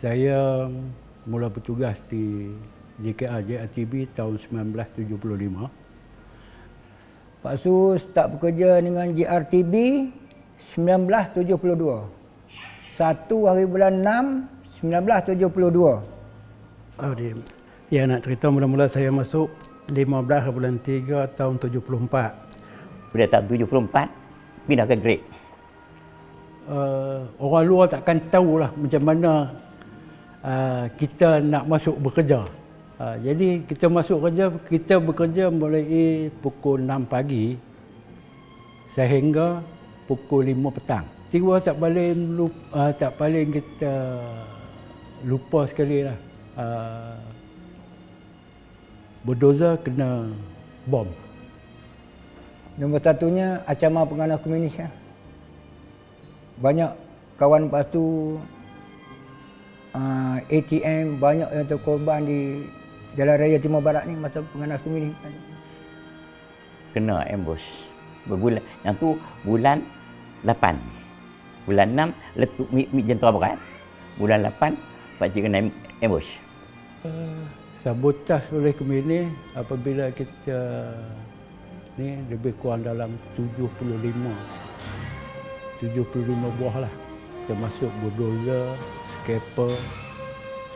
Saya mula bertugas di JKR JRTB tahun 1975. Pak Su start bekerja dengan JRTB 1972. 1 hari bulan 6 1972. Ya, nak cerita mula-mula saya masuk 15 bulan 3 tahun 74. Pada tahun 74 pindah ke grade. Orang luar takkan tahulah macam mana kita nak masuk bekerja. Jadi kita masuk kerja, kita bekerja mulai pukul 6 pagi sehingga pukul 5 petang. Tiba tak paling kita lupa sekali lah. Bulldozer kena bom. Nombor satunya ancaman penganas komunis. Banyak kawan Pak Su ATM banyak yang terkorban di Jalan Raya Timur Barat ni masa penganas komunis. Kena ambush. Berbulan, yang tu bulan 8. Bulan 6 letup jentera berat. Bulan 8 pakcik kena ambush. Sabotaj oleh komunis apabila kita ni lebih kurang dalam 75 buah lah. Termasuk bulldozer, scraper,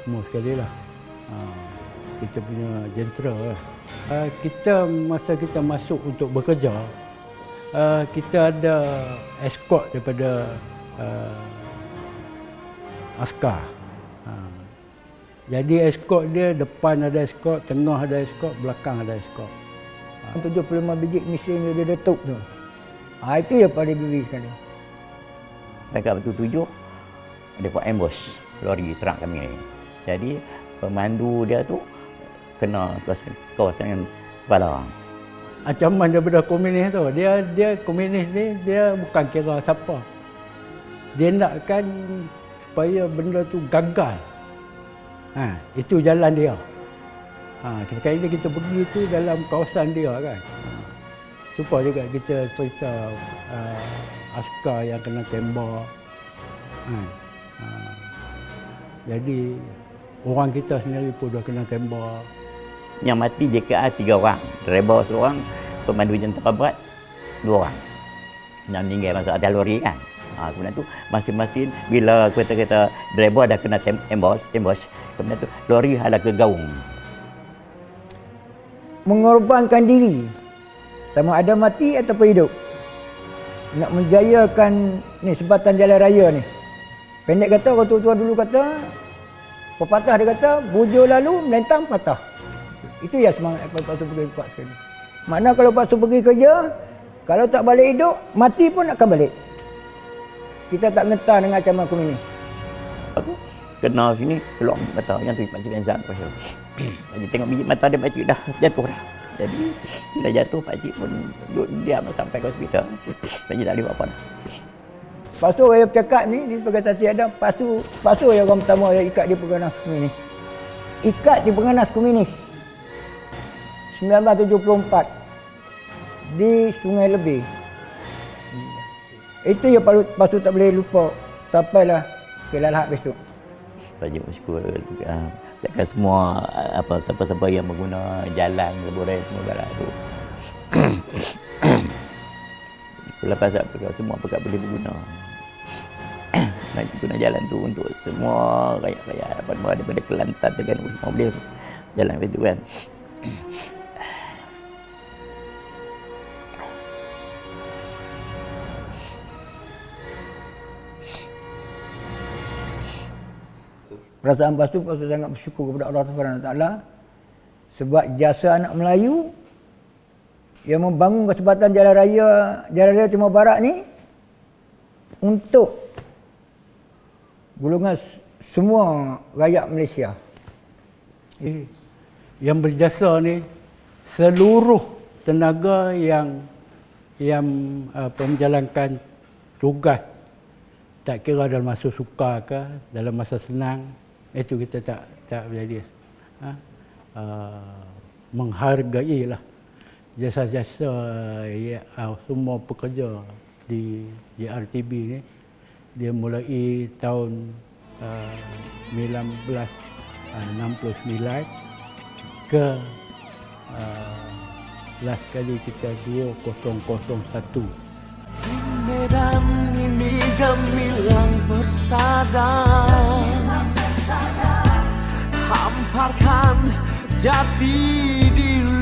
semua sekali lah. Kita punya jentera lah. Masa kita masuk untuk bekerja, kita ada escort daripada askar. Jadi escort dia, depan ada escort, tengah ada escort, belakang ada escort. 75 biji mesin dia letup tu. Itu yang paling geri sekali. Dekat batu 7, ada buat ambush lori truk kami ni. Jadi pemandu dia tu kena kawasan kepala. Ancaman daripada komunis tu, dia komunis ni dia bukan kira siapa. Dia nakkan supaya benda tu gagal. Itu jalan dia. Kali ni kita pergi tu dalam kawasan dia kan. Supaya juga kita cerita askar yang kena tembak. Jadi orang kita sendiri pun dah kena tembak. Yang mati JKR 3 orang. Driver seorang, pemandu jentera berat 2 orang. Yang meninggal masa atas lori kan. Kemudian tu masing-masing bila kereta-kereta driver dah kena ambush, kemudian tu lori ada ke gaung. Mengorbankan diri sama ada mati ataupun hidup nak menjayakan ni sebatan jalan raya ni. Pendek kata, orang tua-tua dulu kata, pepatah dia kata, bujur lalu melentang patah. Itu ya semangat Pak Su pergi kuat sekali. Makna kalau Pak Su pergi kerja, kalau tak balik hidup, mati pun akan balik. Kita tak gentar dengan ancaman komunis. Tu kena sini keluar mata yang tu pakcik bensan tu. Pakcik tengok biji mata dia, pakcik dah jatuh dah. Jadi bila jatuh pakcik pun duduk diam sampai ke hospital. Pakcik tak boleh buat apa dah. Pak Su saya bercakap ni sebagai saksi ada, Pak Su yang orang pertama yang ikat di penganas komunis. Ikat di penganas komunis 1974 di Sungai Lebih. Itu yang Pak Su tak boleh lupa sampailah ke Lalhat besok. Pakcik bersyukur cakap semua siapa-siapa yang mengguna jalan Leburan Timur Barat tu. Lepas semua pekat boleh berguna. Nak guna jalan tu untuk semua rakyat-rakyat daripada Kelantan, Terengganu semua boleh jalan begitu kan. Perasaan Pak Su sangat bersyukur kepada Allah Subhanahu Wa Taala sebab jasa anak Melayu yang membangun kesempatan jalan raya Timur Barat ni untuk golongan semua rakyat Malaysia. Yang berjasa ni seluruh tenaga yang menjalankan tugas, tak kira dalam masa sukar ke, dalam masa senang, itu kita tak jadi menghargai lah jasa-jasa semua pekerja di JRTB ni. Dia mulai tahun 1969 ke last kali kita 2001. Di medan ini gemilang bersandar, hamparkan jati diri.